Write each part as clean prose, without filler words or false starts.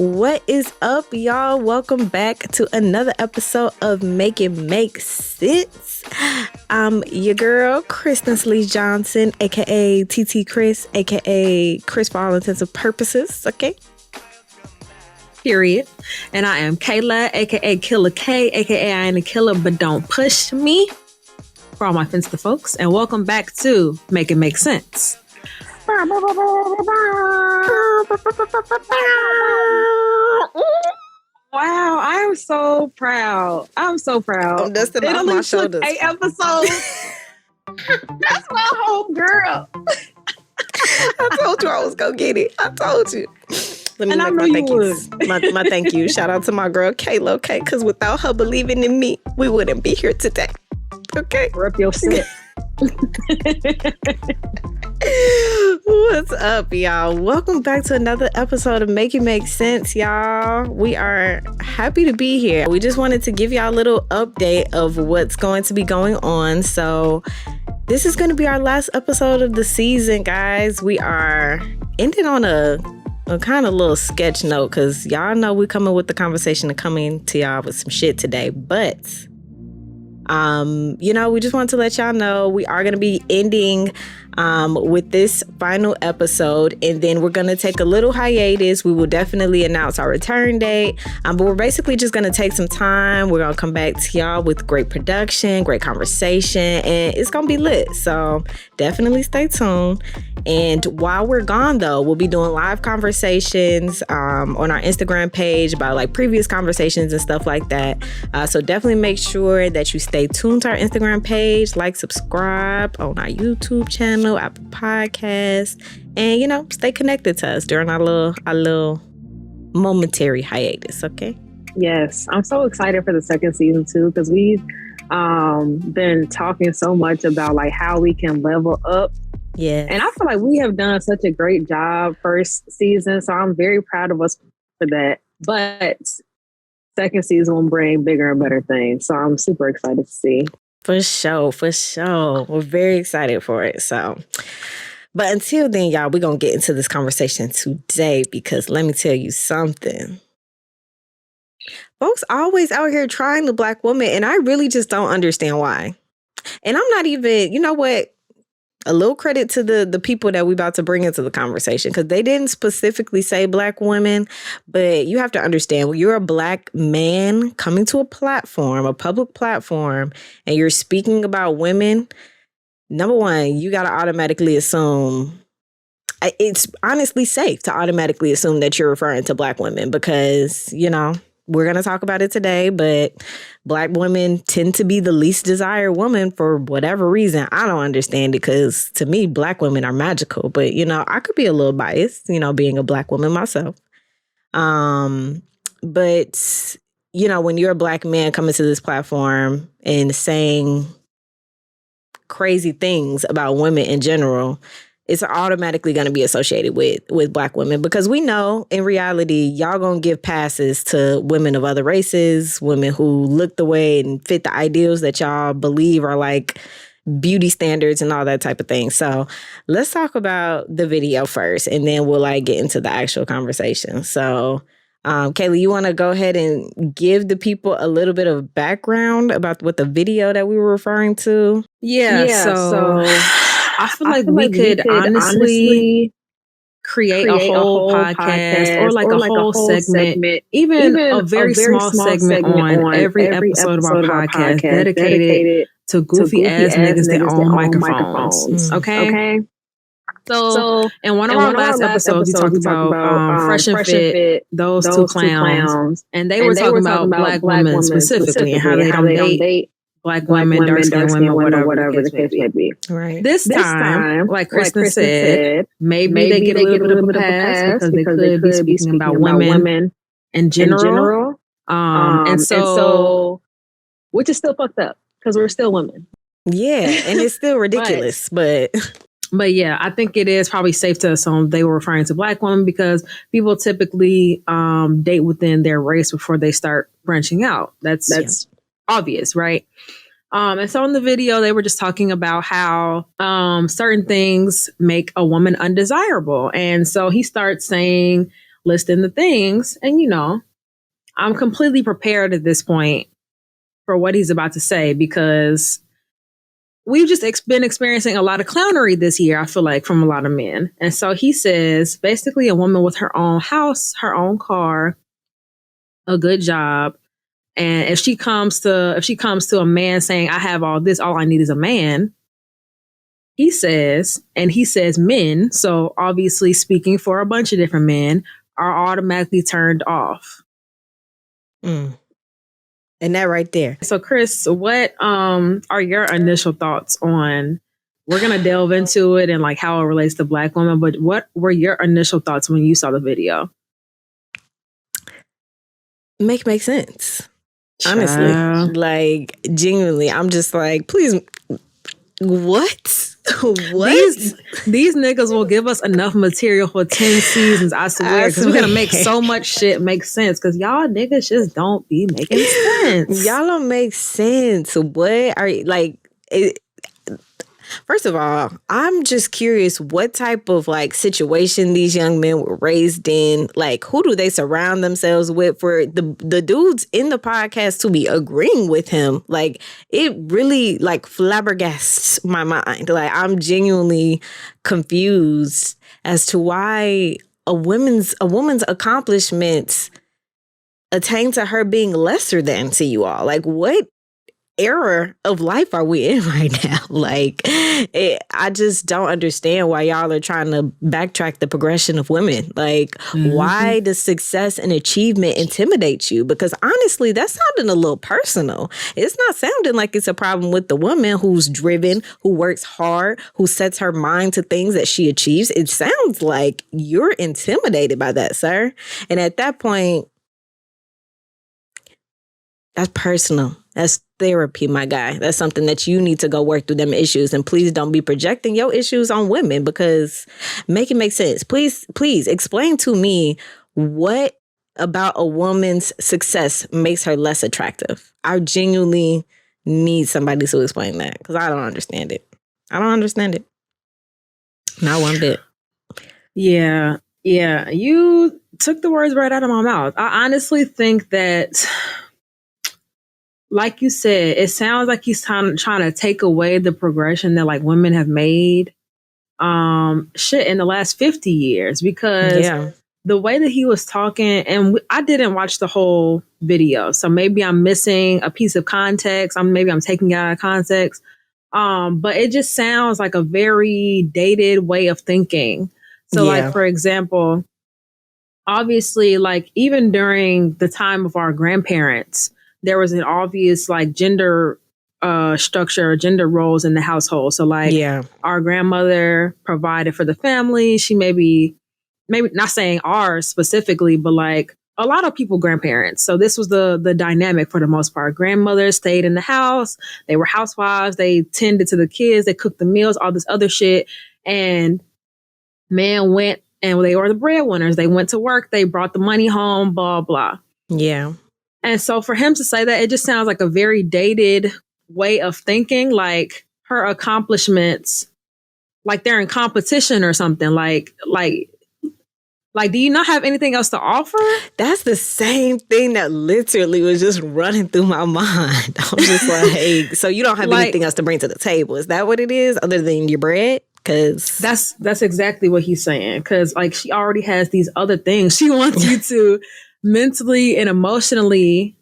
What is up, y'all? Welcome back to another episode of Make It Make Sense. I'm your girl, Kristen Lee Johnson, aka TT Chris, aka Chris for all intents and purposes, okay? Period. And I am Kayla, aka Killer K, aka I ain't a killer, but don't push me, for all my Finsta folks. And welcome back to Make It Make Sense. Wow, I'm so proud. I'm dusting off my shoulders. 8 episodes. That's my home girl. I told you I was gonna get it. I told you. Let me And make I my knew thank you yous. My thank you. Shout out to my girl Kayla, okay? Because without her believing in me, we wouldn't be here today. Okay? Rep your shit. What's up, y'all? Welcome back to another episode of Make It Make Sense, y'all. We are happy to be here. We just wanted to give y'all a little update of what's going to be going on. So this is going to be our last episode of the season, guys. We are ending on a kind of little sketch note because y'all know we're coming with the conversation and coming to y'all with some shit today. But we just wanted to let y'all know we are going to be ending with this final episode, and then we're going to take a little hiatus. We will definitely announce our return date, but we're basically just going to take some time. We're going to come back to y'all with great production, great conversation, and it's going to be lit. So definitely stay tuned. And while we're gone, though, we'll be doing live conversations on our Instagram page about like previous conversations and stuff like that. So definitely make sure that you stay tuned to our Instagram page, like, subscribe on our YouTube channel, Apple Podcasts, and stay connected to us during our little momentary hiatus. Okay. Yes, I'm so excited for the second season too, because we've been talking so much about like how we can level up. Yeah. And I feel like we have done such a great job first season. So I'm very proud of us for that. But second season will bring bigger and better things. So I'm super excited to see. For sure. We're very excited for it. So, but until then, y'all, we're going to get into this conversation today because let me tell you something. Folks always out here trying the Black woman, and I really just don't understand why. And I'm not even, you know what? A little credit to the people that we about to bring into the conversation, because they didn't specifically say Black women, but you have to understand, when you're a Black man coming to a platform, a public platform, and you're speaking about women, number one, you got to automatically assume, it's honestly safe to automatically assume that you're referring to Black women because, we're going to talk about it today, but Black women tend to be the least desired woman for whatever reason. I don't understand it because to me, Black women are magical. But, I could be a little biased, being a Black woman myself. But, when you're a Black man coming to this platform and saying crazy things about women in general, it's automatically going to be associated with Black women because we know in reality, y'all going to give passes to women of other races, women who look the way and fit the ideals that y'all believe are like beauty standards and all that type of thing. So let's talk about the video first, and then we'll get into the actual conversation. So Kayla, you want to go ahead and give the people a little bit of background about what the video that we were referring to? Yeah. So I feel like we could honestly create a whole podcast or like a whole segment, even a very small segment on every episode of our podcast dedicated to goofy ass niggas that own microphones. Okay? So in one of our last episodes, we talked about Fresh and Fit, those two clowns, and they were talking about Black women specifically and how they don't date Black women, dark skinned women, whatever the case may be. Right. This time, like Kristen said, maybe they get a little bit of a pass because they could be speaking about women in general. And so, which is still fucked up because we're still women. Yeah, and it's still ridiculous, but yeah, I think it is probably safe to assume they were referring to Black women because people typically date within their race before they start branching out. That's obvious, right? And so in the video, they were just talking about how certain things make a woman undesirable. And so he starts saying listing the things. And, you know, I'm completely prepared at this point for what he's about to say, because we've just been experiencing a lot of clownery this year, I feel like, from a lot of men. And so he says, basically, a woman with her own house, her own car, a good job. And if she comes to a man saying, I have all this, all I need is a man, he says men, so obviously speaking for a bunch of different men, are automatically turned off. And that right there. So Chris, what are your initial thoughts on, we're going to delve into it and like how it relates to Black women, but what were your initial thoughts when you saw the video? Make sense. Honestly, like genuinely, I'm just like, please, what? These niggas will give us enough material for 10 seasons, I swear, because we're gonna make so much shit make sense, because y'all niggas just don't be making sense. Y'all don't make sense. What are you like? First of all, I'm just curious what type of like situation these young men were raised in. Like, who do they surround themselves with for the dudes in the podcast to be agreeing with him? Like, it really like flabbergasts my mind. Like, I'm genuinely confused as to why a woman's accomplishments attain to her being lesser than to you all. Like, what era of life are we in right now? Like, I just don't understand why y'all are trying to backtrack the progression of women. Like, why does success and achievement intimidate you? Because honestly, that's sounding a little personal. It's not sounding like it's a problem with the woman who's driven, who works hard, who sets her mind to things that she achieves. It sounds like you're intimidated by that, sir. And at that point, that's personal. That's therapy, my guy. That's something that you need to go work through them issues. And please don't be projecting your issues on women, because make it make sense. Please explain to me what about a woman's success makes her less attractive. I genuinely need somebody to explain that, because I don't understand it. Not one bit. Yeah. You took the words right out of my mouth. I honestly think that, like you said, it sounds like he's trying to take away the progression that like women have made in the last 50 years, because the way that he was talking, and I didn't watch the whole video, so maybe I'm missing a piece of context. Maybe I'm taking it out of context. But it just sounds like a very dated way of thinking. So like, for example, obviously, like even during the time of our grandparents, there was an obvious like gender structure, gender roles in the household. So like our grandmother provided for the family. She maybe not saying ours specifically, but like a lot of people grandparents. So this was the dynamic for the most part. Grandmothers stayed in the house. They were housewives. They tended to the kids. They cooked the meals, all this other shit. And men went, and they were the breadwinners. They went to work. They brought the money home, blah, blah. Yeah. And so for him to say that, it just sounds like a very dated way of thinking, like her accomplishments, like they're in competition or something. Like, do you not have anything else to offer? That's the same thing that literally was just running through my mind. I'm just like, so you don't have anything else to bring to the table. Is that what it is, other than your bread? Because that's exactly what he's saying. Because like, she already has these other things. She wants you to mentally and emotionally,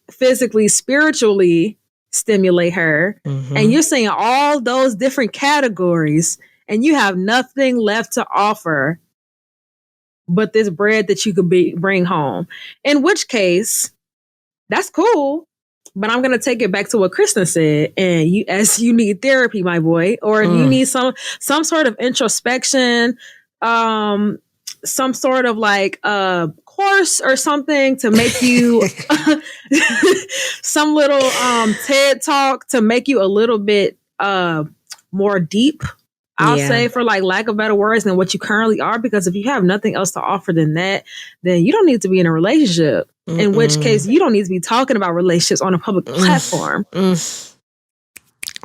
physically, spiritually stimulate her. And you're saying all those different categories, and you have nothing left to offer but this bread that you could bring home. In which case, that's cool. But I'm going to take it back to what Kristen said. And you need therapy, my boy, or you need some sort of introspection, some sort of like course or something to make you some little TED talk to make you a little bit more deep, I'll say, for like lack of better words, than what you currently are. Because if you have nothing else to offer than that, then you don't need to be in a relationship. In which case, you don't need to be talking about relationships on a public platform.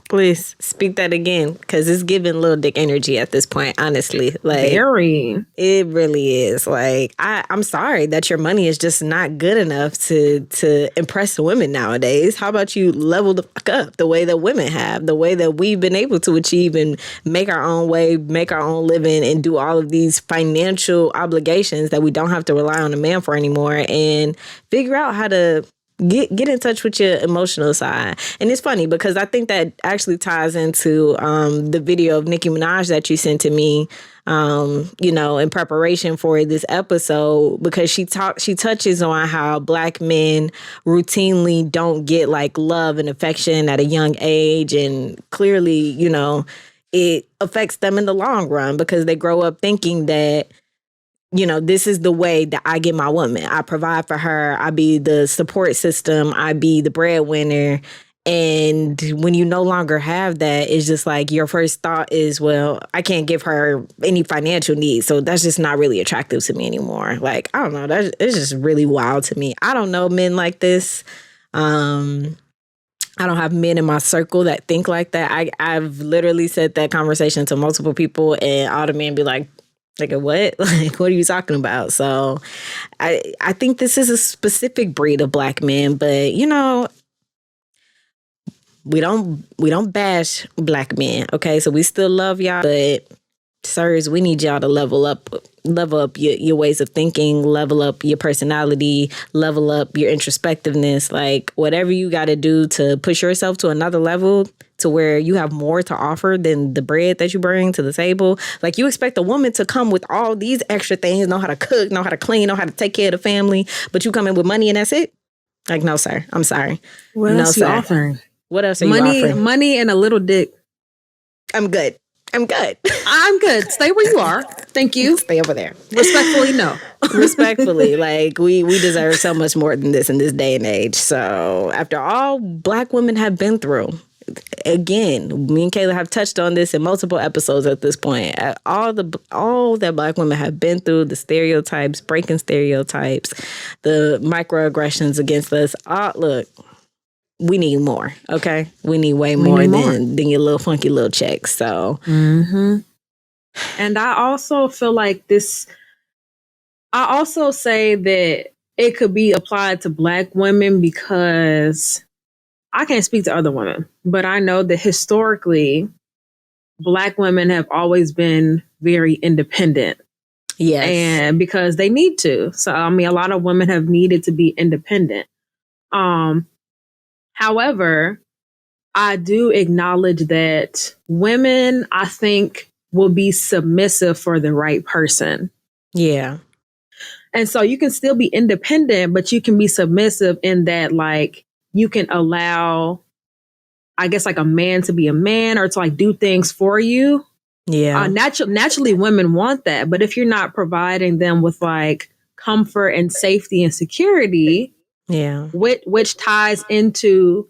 Please speak that again, because it's giving little dick energy at this point, honestly. Like, very. It really is. Like, I'm sorry that your money is just not good enough to impress women nowadays. How about you level the fuck up the way that women have, the way that we've been able to achieve and make our own way, make our own living, and do all of these financial obligations that we don't have to rely on a man for anymore, and figure out how to get in touch with your emotional side. And it's funny because I think that actually ties into the video of Nicki Minaj that you sent to me, in preparation for this episode, because she touches on how Black men routinely don't get like love and affection at a young age, and clearly, it affects them in the long run because they grow up thinking that this is the way that I get my woman. I provide for her. I be the support system. I be the breadwinner. And when you no longer have that, it's just like your first thought is, well, I can't give her any financial needs. So that's just not really attractive to me anymore. Like, I don't know. It's just really wild to me. I don't know men like this. I don't have men in my circle that think like that. I've literally said that conversation to multiple people, and all the men be like, what? Like, what are you talking about? So I think this is a specific breed of Black men, but we don't bash Black men, okay? So we still love y'all, but sirs, we need y'all to level up your ways of thinking, level up your personality, level up your introspectiveness, like whatever you got to do to push yourself to another level, to where you have more to offer than the bread that you bring to the table. Like, you expect a woman to come with all these extra things, know how to cook, know how to clean, know how to take care of the family, but you come in with money and that's it? Like, no, sir. I'm sorry. What else are you offering? What else are you offering? Money and a little dick. I'm good. I'm good. Stay where you are. Thank you. Stay over there. Respectfully, no. Respectfully, like we deserve so much more than this in this day and age. So after all Black women have been through, again, me and Kayla have touched on this in multiple episodes at this point. All that Black women have been through, the stereotypes, breaking stereotypes, the microaggressions against us. Look, we need more, okay? We need way more than your little funky little checks. So, and I also feel like this. I also say that it could be applied to Black women because I can't speak to other women, but I know that historically, Black women have always been very independent. Yes. And because they need to. So, I mean, a lot of women have needed to be independent. However, I do acknowledge that women, I think, will be submissive for the right person. Yeah. And so you can still be independent, but you can be submissive in that, like, you can allow, I guess, like a man to be a man or to like do things for you. Yeah. Naturally, women want that. But if you're not providing them with like comfort and safety and security, yeah, which ties into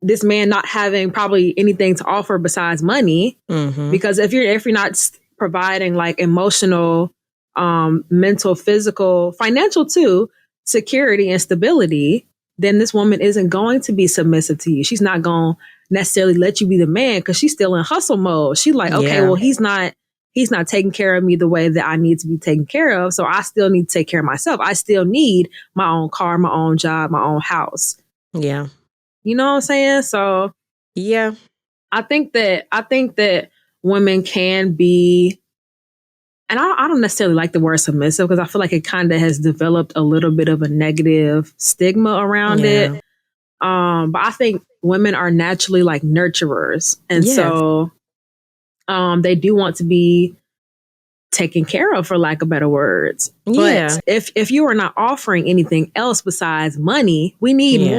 this man not having probably anything to offer besides money, because if you're not providing like emotional, mental, physical, financial too, security and stability, then this woman isn't going to be submissive to you. She's not going to necessarily let you be the man because she's still in hustle mode. She's like, okay, well, he's not taking care of me the way that I need to be taken care of. So I still need to take care of myself. I still need my own car, my own job, my own house. Yeah. You know what I'm saying? So yeah, I think that women can be, and I don't necessarily like the word submissive because I feel like it kind of has developed a little bit of a negative stigma around it. But I think women are naturally like nurturers. And so they do want to be taken care of, for lack of better words. But if you are not offering anything else besides money, we need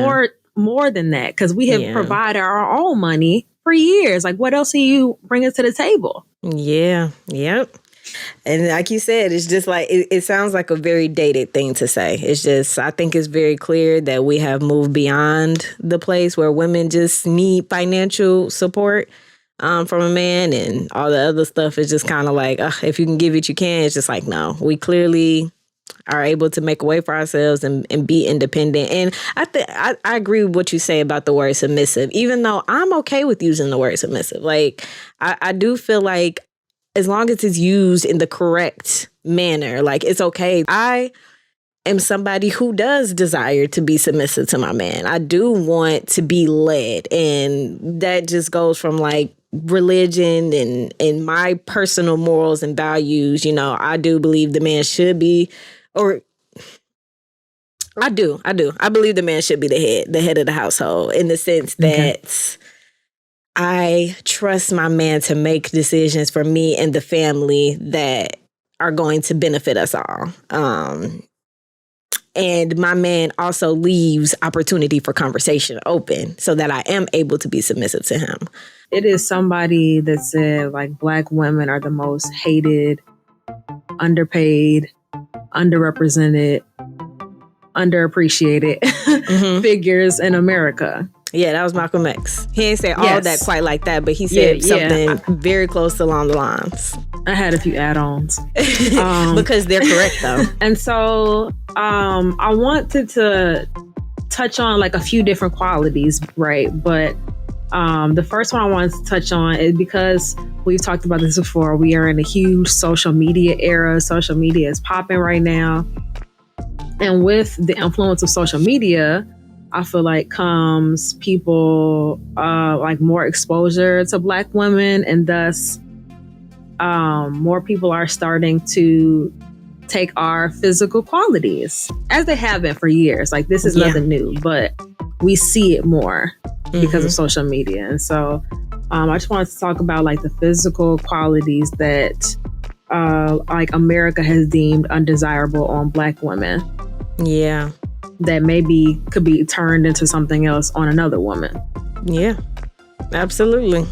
more than that, because we have provided our own money for years. Like, what else are you bringing to the table? Yeah. Yep. And like you said, it's just like, it sounds like a very dated thing to say. It's just, I think it's very clear that we have moved beyond the place where women just need financial support from a man, and all the other stuff is just kind of like, if you can give it, you can. It's just like, no, we clearly are able to make a way for ourselves and be independent. And I agree with what you say about the word submissive, even though I'm okay with using the word submissive. Like, I do feel like as long as it's used in the correct manner, like, it's okay. I am somebody who does desire to be submissive to my man. I do want to be led. And that just goes from like religion and my personal morals and values. You know, I do believe the man should be, or I do. I believe the man should be the head of the household, in the sense that I trust my man to make decisions for me and the family that are going to benefit us all. And my man also leaves opportunity for conversation open so that I am able to be submissive to him. It is somebody that said like Black women are the most hated, underpaid, underrepresented, underappreciated figures in America. Yeah, that was Malcolm X. He ain't say all that quite like that, but he said something very close along the lines. I had a few add-ons. Because they're correct, though. And so I wanted to touch on like a few different qualities, right? But the first one I wanted to touch on is because we've talked about this before. We are in a huge social media era. Social media is popping right now. And with the influence of social media, I feel like comes people like more exposure to Black women, and thus more people are starting to take our physical qualities, as they have been for years. Like, this is nothing new, but we see it more because of social media. And so I just wanted to talk about like the physical qualities that like America has deemed undesirable on Black women. Yeah. That maybe could be turned into something else on another woman. Yeah, absolutely.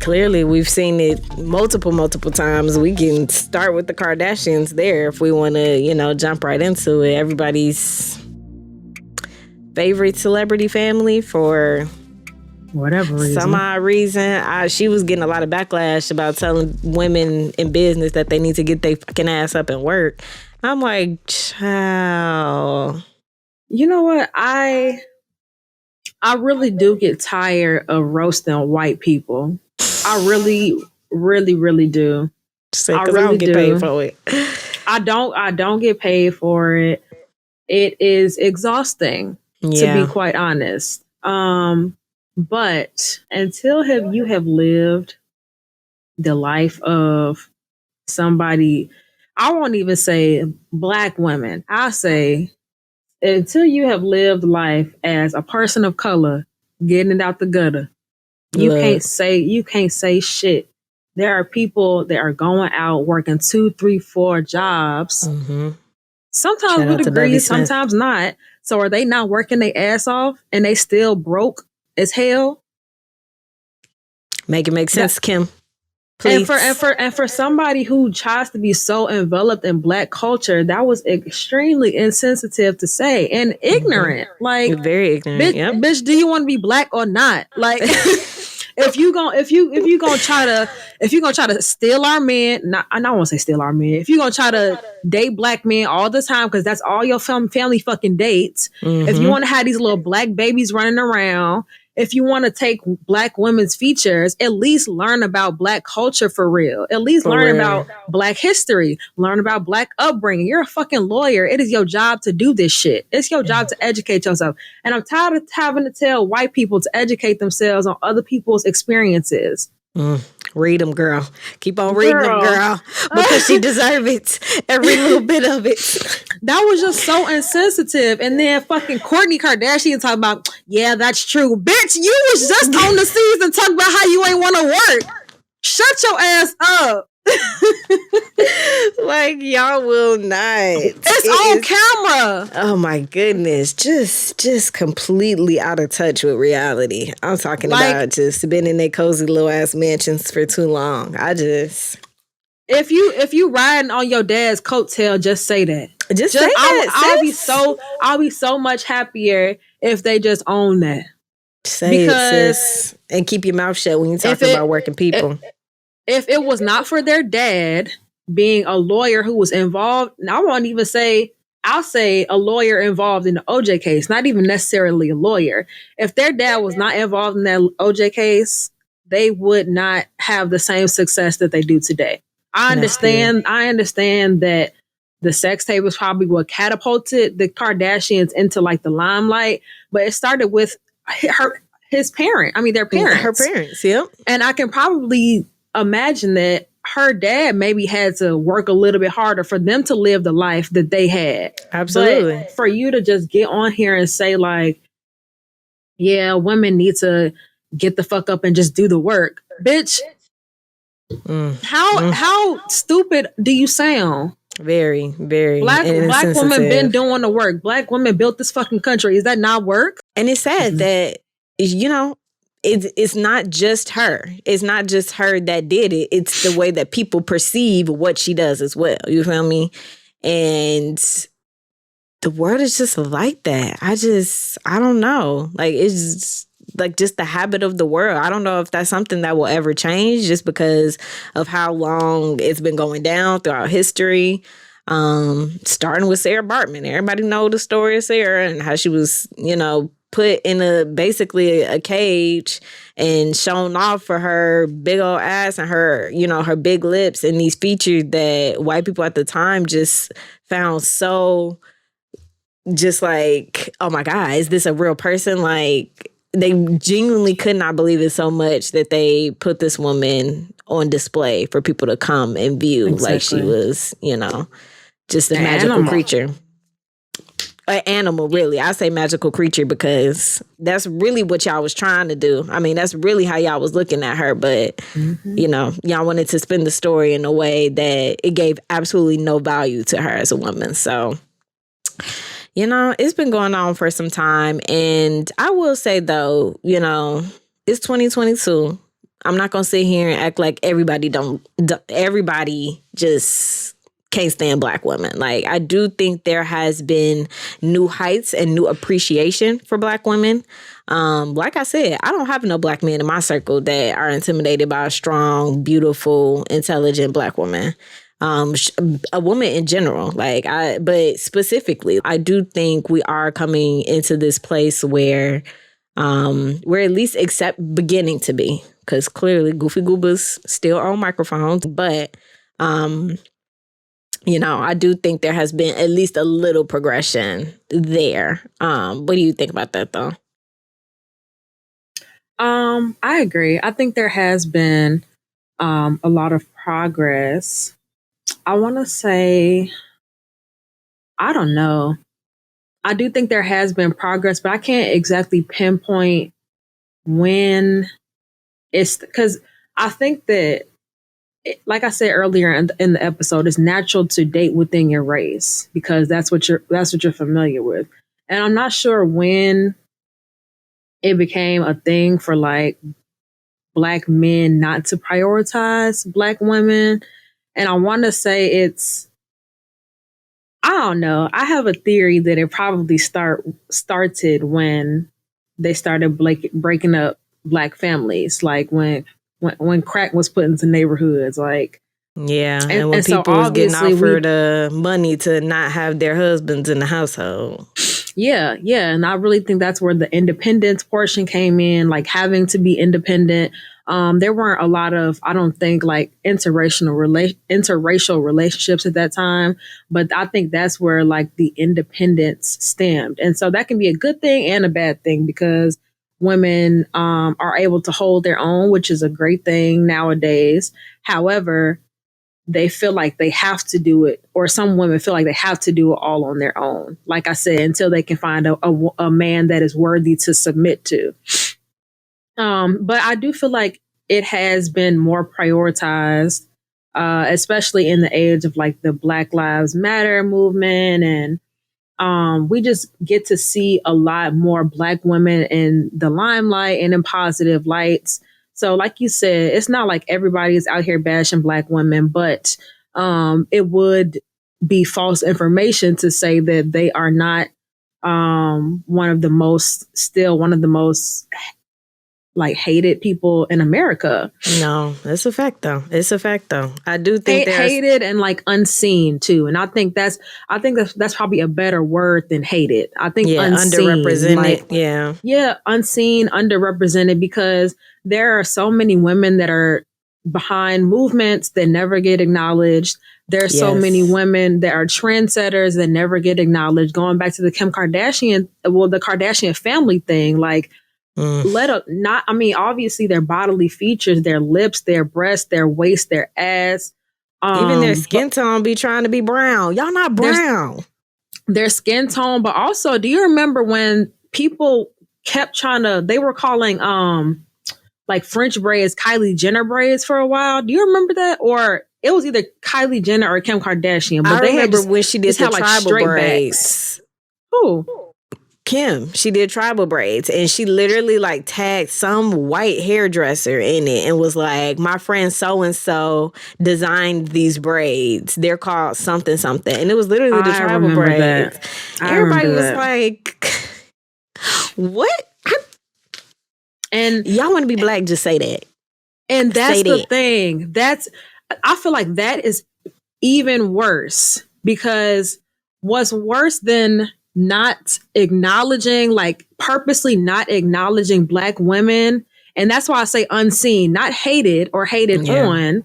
Clearly, we've seen it multiple times. We can start with the Kardashians there if we want to, jump right into it. Everybody's favorite celebrity family for whatever reason. Some odd reason. She was getting a lot of backlash about telling women in business that they need to get their fucking ass up and work. I'm like, child. You know what? I really do get tired of roasting white people. I really, really, really do. I don't get paid for it. I don't get paid for it. It is exhausting, to be quite honest. But until you have lived the life of somebody, I won't even say Black women. I say until you have lived life as a person of color, getting it out the gutter, you can't say shit. There are people that are going out working 2, 3, 4 jobs. Mm-hmm. Sometimes with degrees, sometimes not. So are they not working their ass off and they still broke as hell? Make it make sense, Kim. Please. And for somebody who tries to be so enveloped in Black culture, that was extremely insensitive to say and ignorant. Mm-hmm. Like, very ignorant. Bitch, do you want to be Black or not? Like, if you gonna try to steal our men, I don't want to say steal our men. If you gonna try to date Black men all the time because that's all your family fucking dates. Mm-hmm. If you want to have these little Black babies running around. If you want to take Black women's features, at least learn about Black culture for real. At least learn about Black history. Learn about Black upbringing. You're a fucking lawyer. It is your job to do this shit. It's your job to educate yourself. And I'm tired of having to tell white people to educate themselves on other people's experiences. Read them, girl. Keep on reading them, girl. Because she deserves it. Every little bit of it. That was just so insensitive. And then fucking Kourtney Kardashian talking about, yeah, that's true. Bitch, you was just on the season talking about how you ain't want to work. Shut your ass up. Like, y'all will not. It's on camera. Oh my goodness. Just completely out of touch with reality. I'm talking about just been in their cozy little ass mansions for too long. If you riding on your dad's coattail, just say that. Just say that. I'll be so much happier if they just own that. Say it, sis. And keep your mouth shut when you talk about working people. If it was not for their dad, being a lawyer who was involved. And I won't even say, I'll say a lawyer involved in the OJ case, not even necessarily a lawyer. If their dad was not involved in that OJ case, they would not have the same success that they do today. I understand that the sex tape was probably what catapulted the Kardashians into like the limelight, but it started with his parent. I mean, their parents. Her parents, yep. And I can probably imagine that her dad maybe had to work a little bit harder for them to live the life that they had. Absolutely. But for you to just get on here and say like, yeah, women need to get the fuck up and just do the work. Bitch, how stupid do you sound? Very, very. Black women been doing the work. Black women built this fucking country. Is that not work? And it's sad that, you know, it's not just her. It's not just her that did it. It's the way that people perceive what she does as well. You feel me? And the world is just like that. I don't know. Like, it's like just the habit of the world. I don't know if that's something that will ever change just because of how long it's been going down throughout history. Starting with Sarah Bartman. Everybody know the story of Sarah and how she was, you know, put in basically a cage and shown off for her big old ass and her, you know, her big lips and these features that white people at the time just found so just like, oh my God, is this a real person? Like, they genuinely could not believe it so much that they put this woman on display for people to come and view. Exactly. Like she was, you know, just a magical creature. An animal, really. I say magical creature because that's really what y'all was trying to do. I mean, that's really how y'all was looking at her. But, you know, y'all wanted to spin the story in a way that it gave absolutely no value to her as a woman. So, you know, it's been going on for some time. And I will say, though, you know, it's 2022. I'm not going to sit here and act like everybody just can't stand Black women. Like, I do think there has been new heights and new appreciation for Black women. Like I said, I don't have no Black men in my circle that are intimidated by a strong, beautiful, intelligent Black woman. A woman in general, but specifically, I do think we are coming into this place where we're at least beginning to be, because clearly Goofy Goobas still own microphones, but you know, I do think there has been at least a little progression there. What do you think about that, though? I agree. I think there has been a lot of progress. I want to say, I don't know. I do think there has been progress, but I can't exactly pinpoint when it's, because I think that, like I said earlier in the episode, it's natural to date within your race because that's what you're familiar with. And I'm not sure when it became a thing for like Black men not to prioritize Black women. And I want to say I don't know. I have a theory that it probably started when they started breaking up Black families, like when crack was put into neighborhoods, like. Yeah, and when people was getting offered money to not have their husbands in the household. Yeah, and I really think that's where the independence portion came in, like having to be independent. There weren't a lot of, I don't think, like interracial relationships at that time, but I think that's where like the independence stemmed. And so that can be a good thing and a bad thing because women are able to hold their own, which is a great thing nowadays. However, they feel like they have to do it, or some women feel like they have to do it all on their own. Like I said, until they can find a man that is worthy to submit to. But I do feel like it has been more prioritized, especially in the age of like the Black Lives Matter movement. And we just get to see a lot more Black women in the limelight and in positive lights. So like you said, it's not like everybody is out here bashing Black women, but it would be false information to say that they are not one of the most like hated people in America. No, it's a fact though. It's a fact though. I do think hated and like unseen too. And I think that's probably a better word than hated. I think unseen, underrepresented. Unseen, underrepresented, because there are so many women that are behind movements that never get acknowledged. There's so many women that are trendsetters that never get acknowledged. Going back to the the Kardashian family thing, like obviously their bodily features, their lips, their breasts, their waist, their ass, even their skin tone be trying to be brown. Y'all not brown. Their skin tone, but also, do you remember when people kept they were calling like French braids Kylie Jenner braids for a while? Do you remember that? Or it was either Kylie Jenner or Kim Kardashian. But I remember when she did the tribal braids. Who? Kim. She did tribal braids, and she literally like tagged some white hairdresser in it and was like, my friend so-and-so designed these braids. They're called something something. And it was literally the tribal braids. Everybody was like, what? And y'all want to be black, just say that. And that's the thing. I feel like that is even worse, because what's worse than not acknowledging, like purposely not acknowledging Black women. And that's why I say unseen, not hated or hated on,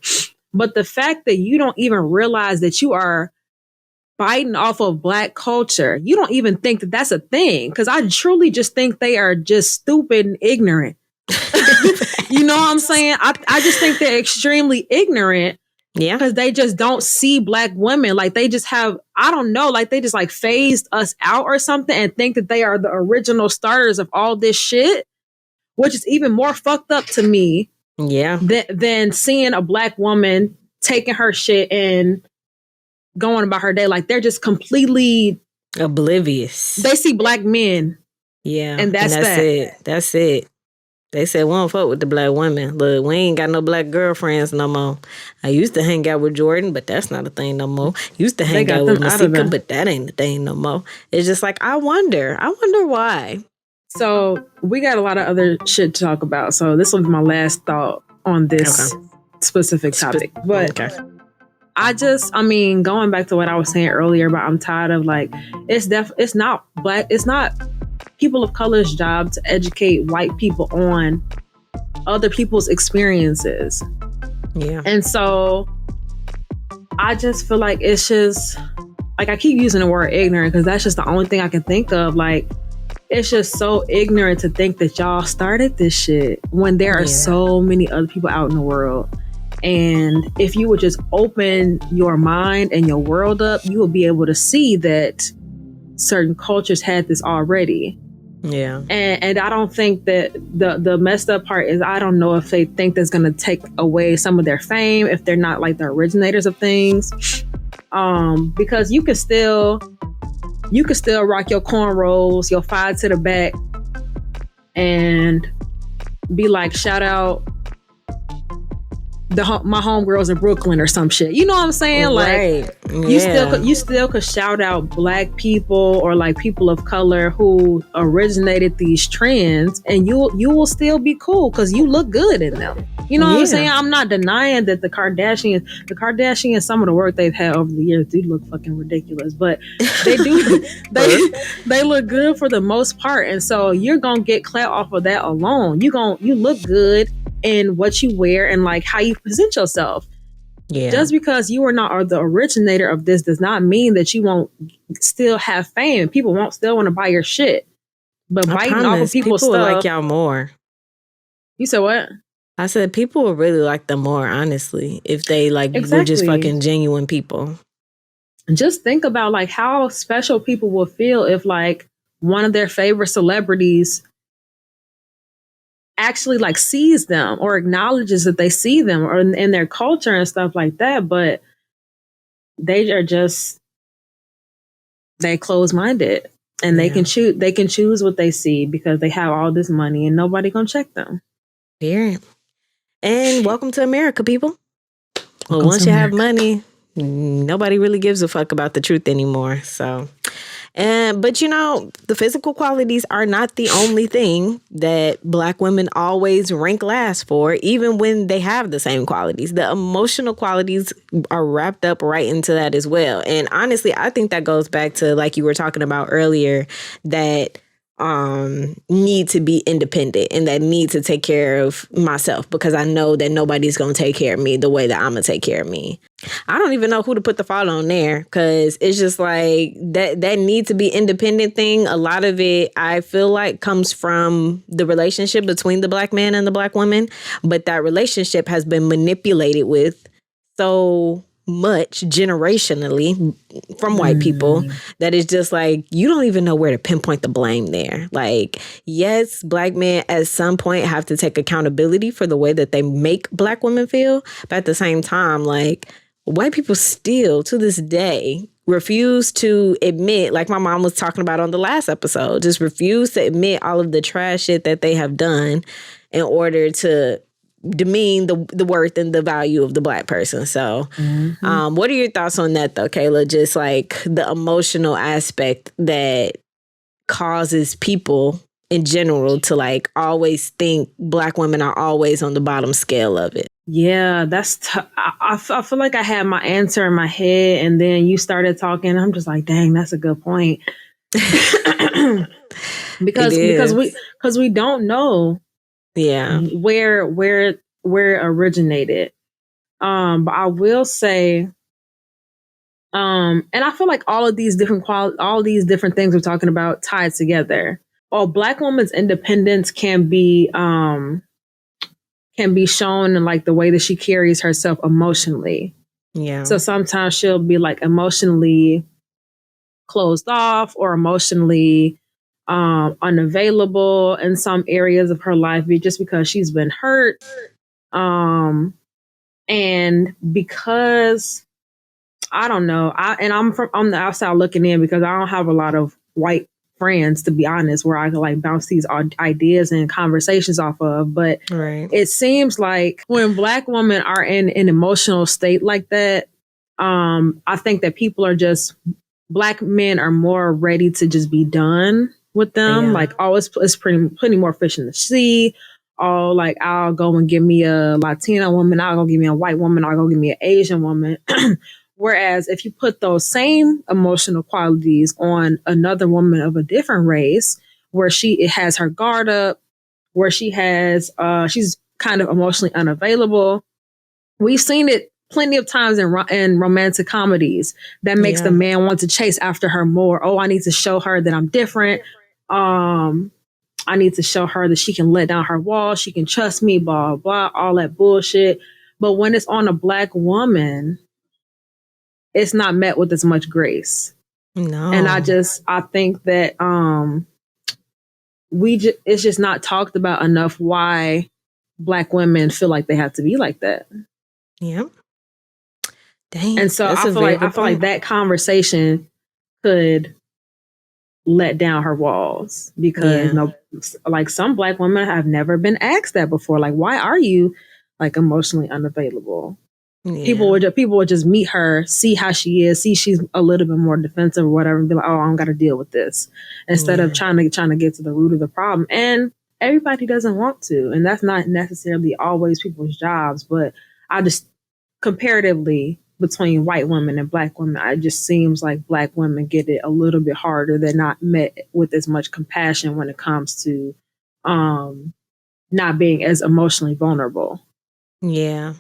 but the fact that you don't even realize that you are biting off of Black culture. You don't even think that that's a thing. Cause I truly just think they are just stupid and ignorant. You know what I'm saying? I just think they're extremely ignorant. Yeah. Because they just don't see Black women. Like they just have, I don't know, like they just like phased us out or something and think that they are the original starters of all this shit, which is even more fucked up to me. Yeah. Than seeing a Black woman taking her shit and going about her day. Like they're just completely oblivious. They see Black men. Yeah. And that's it. That's it. They said, we don't fuck with the Black women. Look, we ain't got no Black girlfriends no more. I used to hang out with Jordan, but that's not a thing no more. Used to hang out with Masika, but that ain't a thing no more. It's just like, I wonder why. So we got a lot of other shit to talk about. So this was my last thought on this specific topic. But going back to what I was saying earlier about I'm tired of like, it's not people of color's job to educate white people on other people's experiences. Yeah. And so I just feel like it's just like, I keep using the word ignorant because that's just the only thing I can think of. Like, it's just so ignorant to think that y'all started this shit when there are so many other people out in the world. And if you would just open your mind and your world up, you will be able to see that certain cultures had this already. Yeah. And I don't think that the messed up part is, I don't know if they think that's going to take away some of their fame if they're not like the originators of things. Because you could still rock your cornrows, your 5 to the back, and be like, shout out my homegirls in Brooklyn or some shit. You know what I'm saying? Right. Like you still could shout out Black people or like people of color who originated these trends, and you will still be cool because you look good in them. You know what I'm saying? I'm not denying that the Kardashians, some of the work they've had over the years do look fucking ridiculous, but they do they look good for the most part. And so you're gonna get clout off of that alone. You look good in what you wear and like how you present yourself. Yeah. Just because you are not the originator of this does not mean that you won't still have fame. People won't still want to buy your shit. But biting off of people's stuff, will like y'all more. You said what? I said people would really like them more, honestly, if they like were just fucking genuine people. Just think about like how special people will feel if like one of their favorite celebrities actually like sees them or acknowledges that they see them or in their culture and stuff like that. But they closed-minded and they can choose what they see because they have all this money and nobody gonna check them. Yeah. And welcome to America, people. Well, once you have money, nobody really gives a fuck about the truth anymore. So But the physical qualities are not the only thing that Black women always rank last for, even when they have the same qualities. The emotional qualities are wrapped up right into that as well. And honestly, I think that goes back to, like you were talking about earlier, that need to be independent and that need to take care of myself, because I know that nobody's going to take care of me the way that I'm going to take care of me. I don't even know who to put the fault on there, because it's just like that need to be independent thing. A lot of it, I feel like, comes from the relationship between the Black man and the Black woman. But that relationship has been manipulated with so much generationally from white people that is just like, you don't even know where to pinpoint the blame there. Like, yes, Black men at some point have to take accountability for the way that they make Black women feel. But at the same time, like, white people still to this day refuse to admit, like my mom was talking about on the last episode, just refuse to admit all of the trash shit that they have done in order to demean the worth and the value of the Black person. So what are your thoughts on that though, Kayla? Just like the emotional aspect that causes people in general to like always think Black women are always on the bottom scale of it. Yeah, that's I feel like I had my answer in my head, and then you started talking. I'm just like, dang, that's a good point. because we don't know where it originated. But I will say, and I feel like all of these different all these different things we're talking about tied together. Black woman's independence can be shown in like the way that she carries herself emotionally. Yeah. So sometimes she'll be like emotionally closed off or emotionally unavailable in some areas of her life, just because she's been hurt. And because I don't know, I'm on the outside looking in, because I don't have a lot of white friends, to be honest, where I can like bounce these ideas and conversations off of. But it seems like when Black women are in an emotional state like that, I think that Black men are more ready to just be done with them. Yeah. Like, it's plenty more fish in the sea. Like, I'll go and give me a Latina woman, I'll go give me a white woman, I'll go give me an Asian woman. Whereas if you put those same emotional qualities on another woman of a different race, where it has her guard up, where she has, she's kind of emotionally unavailable. We've seen it plenty of times in romantic comedies that makes the man want to chase after her more. Oh, I need to show her that I'm different. I need to show her that she can let down her wall. She can trust me, blah, blah, all that bullshit. But when it's on a Black woman, it's not met with as much grace. No. And I think that it's just not talked about enough why Black women feel like they have to be like that. Yep. Dang. And so I feel like that conversation could let down her walls, because like some Black women have never been asked that before. Like, why are you like emotionally unavailable? Yeah. People would just meet her, see how she is, see she's a little bit more defensive or whatever, and be like, oh, I don't got to deal with this, instead of trying to get to the root of the problem. And everybody doesn't want to, and that's not necessarily always people's jobs. But I just, comparatively between white women and Black women, it just seems like Black women get it a little bit harder. They're not met with as much compassion when it comes to not being as emotionally vulnerable. Yeah.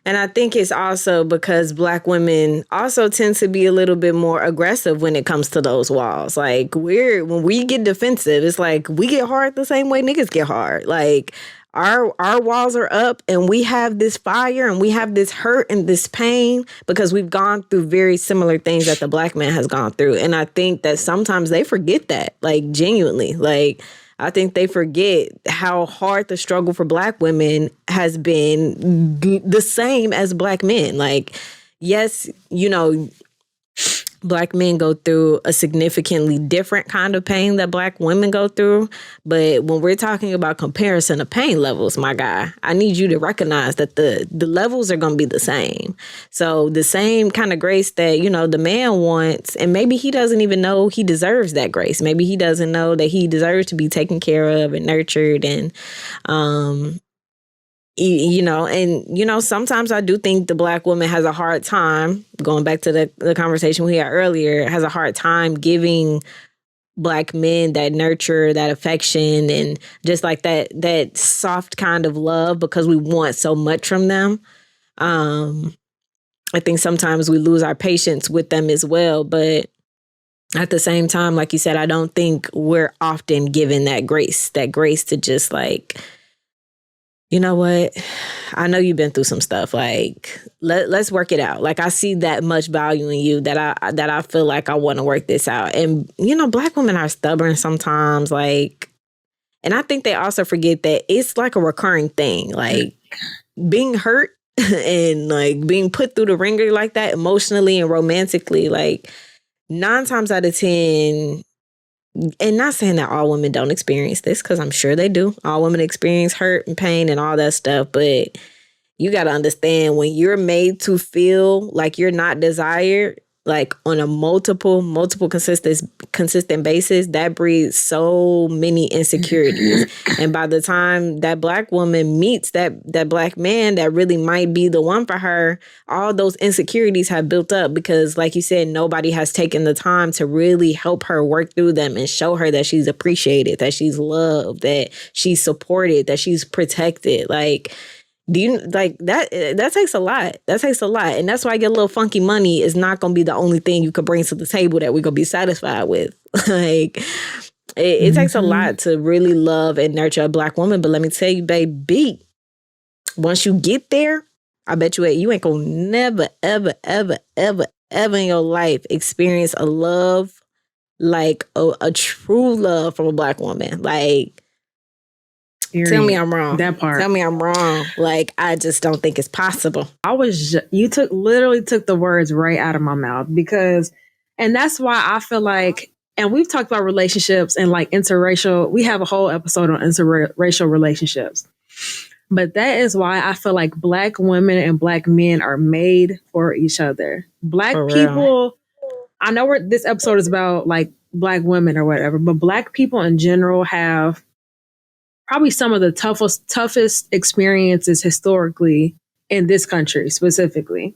And I think it's also because Black women also tend to be a little bit more aggressive when it comes to those walls. Like, when we get defensive, it's like we get hard the same way niggas get hard. Like, our walls are up, and we have this fire, and we have this hurt and this pain because we've gone through very similar things that the Black man has gone through. And I think that sometimes they forget that, like, genuinely. Like, I think they forget how hard the struggle for Black women has been the same as Black men. Like, yes, Black men go through a significantly different kind of pain that Black women go through. But when we're talking about comparison of pain levels, my guy, I need you to recognize that the levels are going to be the same. So the same kind of grace that, you know, the man wants, and maybe he doesn't even know he deserves that grace. Maybe he doesn't know that he deserves to be taken care of and nurtured and, you know, and, you know, sometimes I do think the Black woman has a hard time, going back to the conversation we had earlier, has a hard time giving Black men that nurture, that affection, and just like that soft kind of love, because we want so much from them. I think sometimes we lose our patience with them as well. But at the same time, like you said, I don't think we're often given that grace to just like, you know what? I know you've been through some stuff. Like, let's work it out. Like, I see that much value in you that I feel like I want to work this out. And, you know, Black women are stubborn sometimes. Like, and I think they also forget that it's like a recurring thing. Like, being hurt and like being put through the ringer like that emotionally and romantically, like 9 times out of 10, and not saying that all women don't experience this, because I'm sure they do. All women experience hurt and pain and all that stuff. But you got to understand, when you're made to feel like you're not desired, like on a multiple consistent basis, that breeds so many insecurities. And by the time that Black woman meets that Black man that really might be the one for her, all those insecurities have built up because, like you said, nobody has taken the time to really help her work through them and show her that she's appreciated, that she's loved, that she's supported, that she's protected. Like, do you like that? That takes a lot. That takes a lot. And that's why Get a Little Funky Money is not going to be the only thing you could bring to the table that we're going to be satisfied with. Like, it takes a lot to really love and nurture a Black woman. But let me tell you, baby, once you get there, I bet you ain't going to never, ever, ever, ever, ever in your life experience a love, like a true love from a Black woman. Like, tell me I'm wrong. That part. Tell me I'm wrong. Like, I just don't think it's possible. You literally took the words right out of my mouth, because, and that's why I feel like, and we've talked about relationships and like interracial, we have a whole episode on interracial relationships. But that is why I feel like Black women and Black men are made for each other. Black people, I know this episode is about like Black women or whatever, but Black people in general have probably some of the toughest experiences historically in this country specifically.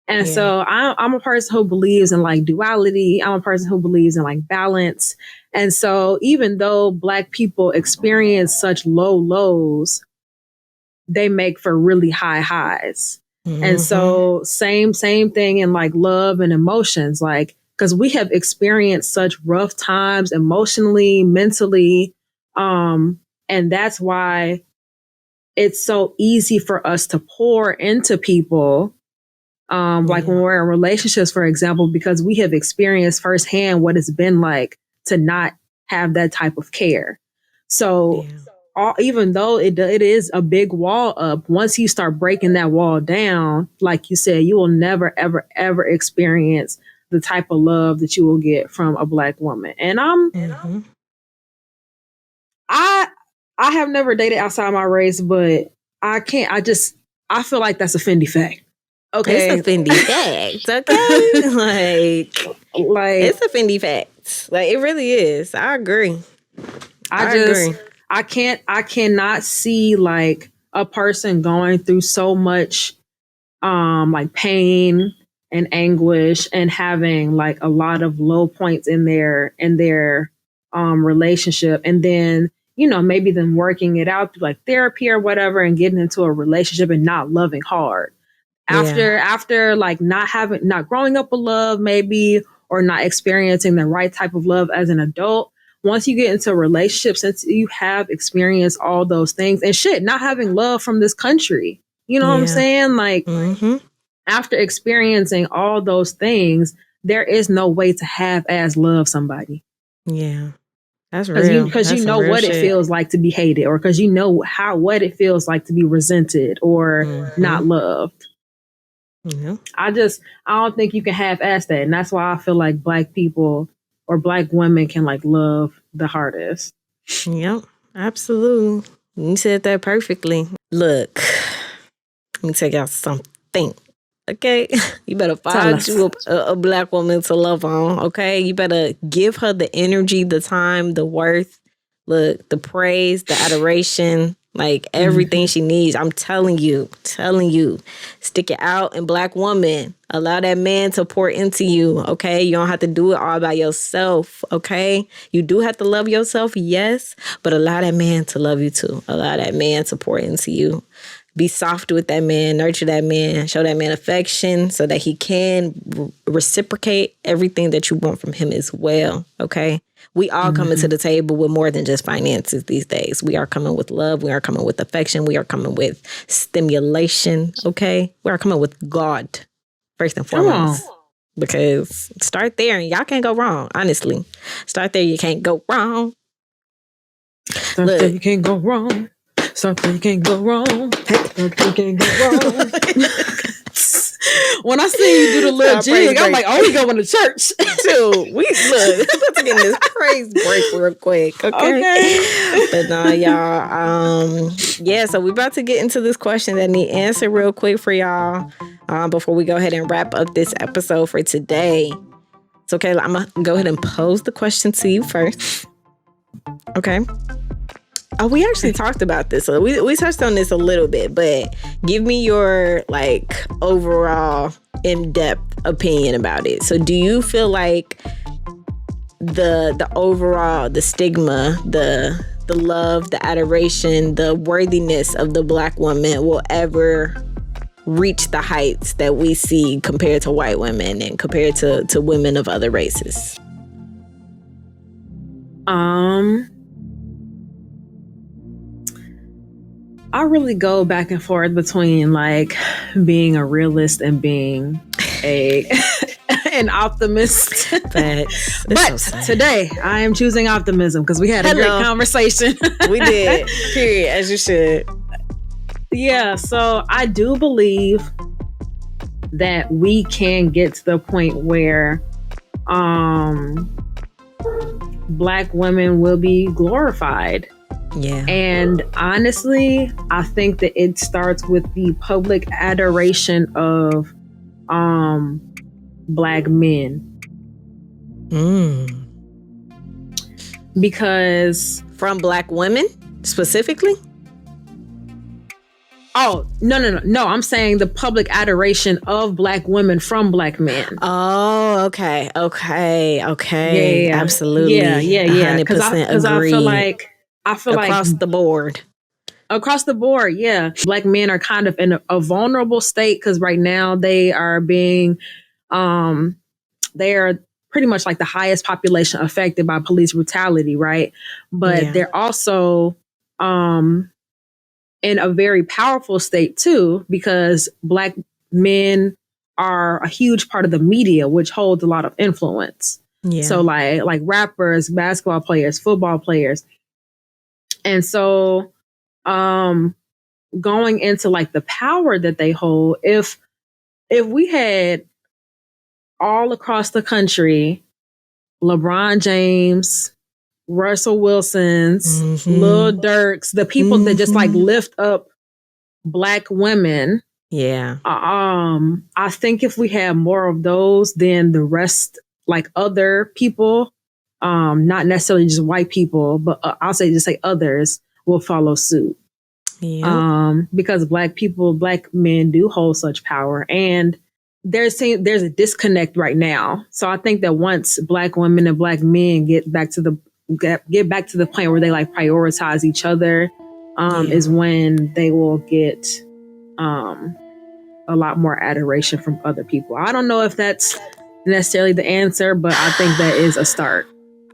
And so I'm a person who believes in like duality. I'm a person who believes in like balance. And so even though Black people experience such low lows, they make for really high highs. Mm-hmm. And so same thing in like love and emotions, like, because we have experienced such rough times emotionally, mentally, and that's why it's so easy for us to pour into people, like when we're in relationships, for example, because we have experienced firsthand what it's been like to not have that type of care. So even though it is a big wall up, once you start breaking that wall down, like you said, you will never, ever, ever experience the type of love that you will get from a Black woman. And I have never dated outside my race, but I feel like that's a Fendi fact. Okay. It's a Fendi fact, okay? like it's a Fendi fact. Like, it really is. I agree. I cannot see like a person going through so much like pain and anguish and having like a lot of low points in their relationship, and then, you know, maybe them working it out through like therapy or whatever and getting into a relationship and not loving hard. After like not growing up with love, maybe, or not experiencing the right type of love as an adult. Once you get into a relationship, since you have experienced all those things and not having love from this country, you know what I'm saying? Like, after experiencing all those things, there is no way to half-ass love somebody. Yeah. That's real. Because you know what it feels like to be hated, or because you know what it feels like to be resented or not loved. Yeah. I don't think you can half-ass that. And that's why I feel like Black people or Black women can like love the hardest. Yep, absolutely. You said that perfectly. Look, let me tell y'all something. Okay, you better find you a Black woman to love on. Okay, you better give her the energy, the time, the worth, look, the praise, the adoration, like everything she needs. I'm telling you, stick it out. And Black woman, allow that man to pour into you. Okay, you don't have to do it all by yourself. Okay, you do have to love yourself, yes, but allow that man to love you too. Allow that man to pour into you. Be soft with that man, nurture that man, show that man affection so that he can reciprocate everything that you want from him as well, okay? We all coming to the table with more than just finances these days. We are coming with love. We are coming with affection. We are coming with stimulation, okay? We are coming with God, first and foremost. Because start there and y'all can't go wrong, honestly. Start there, you can't go wrong. Start there, you can't go wrong. Something you can't go wrong. Something you can't go wrong. When I see you do the little jig, I'm like, oh, we going to church. Dude, let's get in this praise break real quick, okay? But no, y'all, yeah, so we're about to get into this question that need answered real quick for y'all before we go ahead and wrap up this episode for today. So, okay, I'm going to go ahead and pose the question to you first. Okay? Oh, we actually talked about this. So we touched on this a little bit, but give me your like overall in-depth opinion about it. So do you feel like the overall, the stigma, the love, the adoration, the worthiness of the Black woman will ever reach the heights that we see compared to white women and compared to women of other races? I really go back and forth between like being a realist and being an optimist. But today I am choosing optimism because we had a great conversation. We did. Period. As you should. Yeah. So I do believe that we can get to the point where Black women will be glorified. Yeah. And honestly, I think that it starts with the public adoration of Black men. Because from Black women specifically? Oh, no. I'm saying the public adoration of Black women from Black men. Oh, okay. Yeah. Absolutely. Yeah. 100% agree. I feel like across the board. Across the board, yeah. Black men are kind of in a vulnerable state because right now they are being, they are pretty much like the highest population affected by police brutality, right? But they're also in a very powerful state too, because Black men are a huge part of the media, which holds a lot of influence. Yeah. So like rappers, basketball players, football players. And so going into like the power that they hold, if we had all across the country, LeBron James, Russell Wilsons, Lil Durks, the people that just like lift up Black women. Yeah. I think if we had more of those, then the rest, like other people, not necessarily just white people, but I'll say others will follow suit. Yeah. Because Black men do hold such power, and there's a disconnect right now. So I think that once Black women and Black men get back to the point where they like prioritize each other, is when they will get a lot more adoration from other people. I don't know if that's necessarily the answer, but I think that is a start.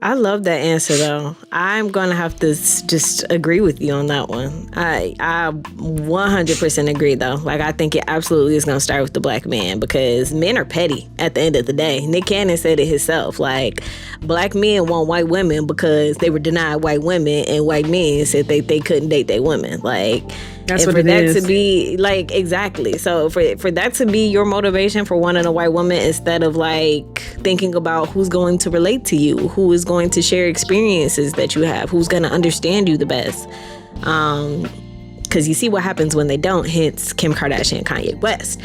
I love that answer, though. I'm going to have to just agree with you on that one. I 100% agree, though. Like, I think it absolutely is going to start with the Black man, because men are petty at the end of the day. Nick Cannon said it himself. Like, Black men want white women because they were denied white women, and white men said they couldn't date their women. Like, That's and what for it that is. to be like, exactly. So for that to be your motivation for wanting a white woman, instead of like thinking about who's going to relate to you, who is going to share experiences that you have, who's going to understand you the best. Because you see what happens when they don't, hence Kim Kardashian and Kanye West.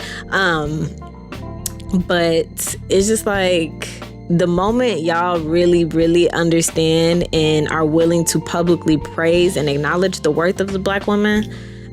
But it's just like, the moment y'all really, really understand and are willing to publicly praise and acknowledge the worth of the Black woman,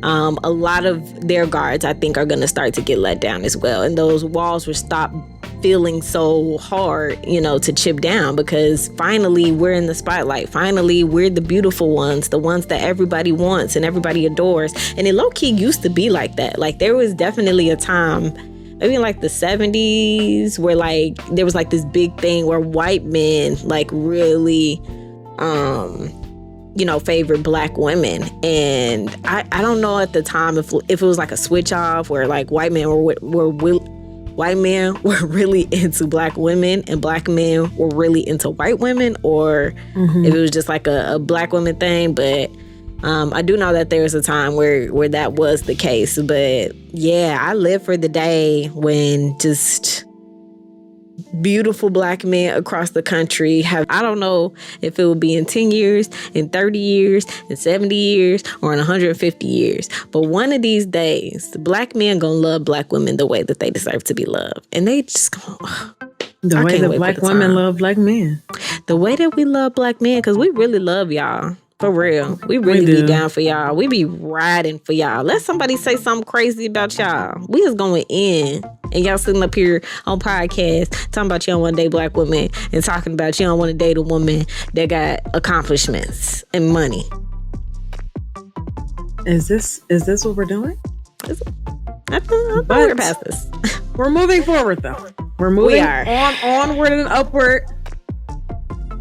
a lot of their guards, I think, are going to start to get let down as well. And those walls will stop feeling so hard, to chip down, because finally we're in the spotlight. Finally, we're the beautiful ones, the ones that everybody wants and everybody adores. And it low-key used to be like that. Like, there was definitely a time, maybe in like the 70s, where like there was like this big thing where white men like really favored Black women. And I don't know at the time if it was like a switch off where like white men were really into Black women and Black men were really into white women, or if it was just like a Black women thing. But I do know that there was a time where that was the case. But yeah, I live for the day when just beautiful Black men across the country have, I don't know if it will be in 10 years, in 30 years, in 70 years, or in 150 years. But one of these days, the Black men gonna love Black women the way that they deserve to be loved. And they just gonna... The way that Black women love Black men. The way that we love Black men, because we really love y'all. For real. We really be down for y'all. We be riding for y'all. Let somebody say something crazy about y'all. We just going in. And y'all sitting up here on podcast talking about you don't want to date Black women and talking about you don't want to date a woman that got accomplishments and money. Is this what we're doing? I thought we were past this. We're moving forward, though. We're moving onward and upward.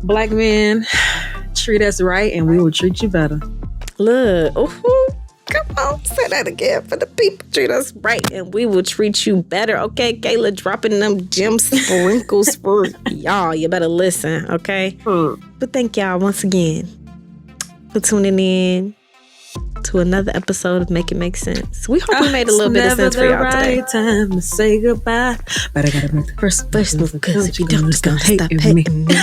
Black men, treat us right and we will treat you better. Look, come on, say that again for the people. Treat us right and we will treat you better. Okay, Kayla, dropping them gem sprinkles for y'all. You better listen, okay? But thank y'all once again for tuning in to another episode of Make It Make Sense. We hope we made a little bit of sense for y'all today. It's never the right time to say goodbye, but I gotta make the first move, because if you don't, it's gonna stop hating me.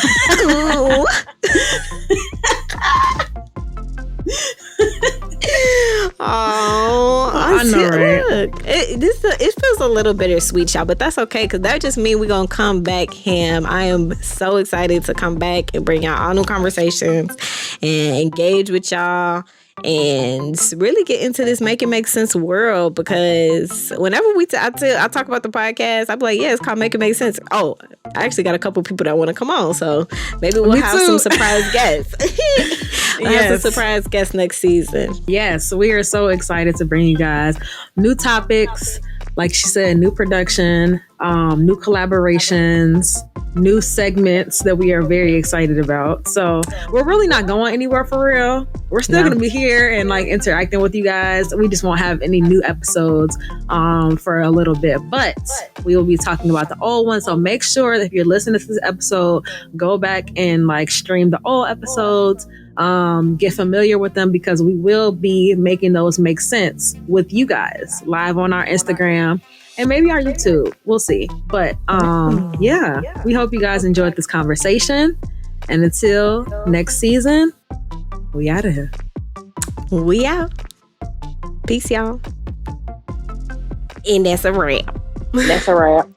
I know, right? Look, it feels a little bittersweet, y'all, but that's okay, because that just means we're gonna come back ham. I am so excited to come back and bring y'all all new conversations and engage with y'all and really get into this Make It Make Sense world, because whenever I talk about the podcast, I'm like, yeah, it's called Make It Make Sense. Oh, I actually got a couple people that want to come on, so maybe we'll have some surprise guests. We'll have some surprise guests next season. Yes, we are so excited to bring you guys new topics, like she said, new production, new collaborations, new segments that we are very excited about. So we're really not going anywhere for real. We're still going to be here and like interacting with you guys. We just won't have any new episodes for a little bit, but we will be talking about the old ones. So make sure that if you're listening to this episode, go back and like stream the old episodes, get familiar with them, because we will be making those make sense with you guys live on our Instagram and maybe our YouTube. We'll see. But yeah, we hope you guys enjoyed this conversation. And until next season, we out of here. We out. Peace, y'all. And that's a wrap. That's a wrap.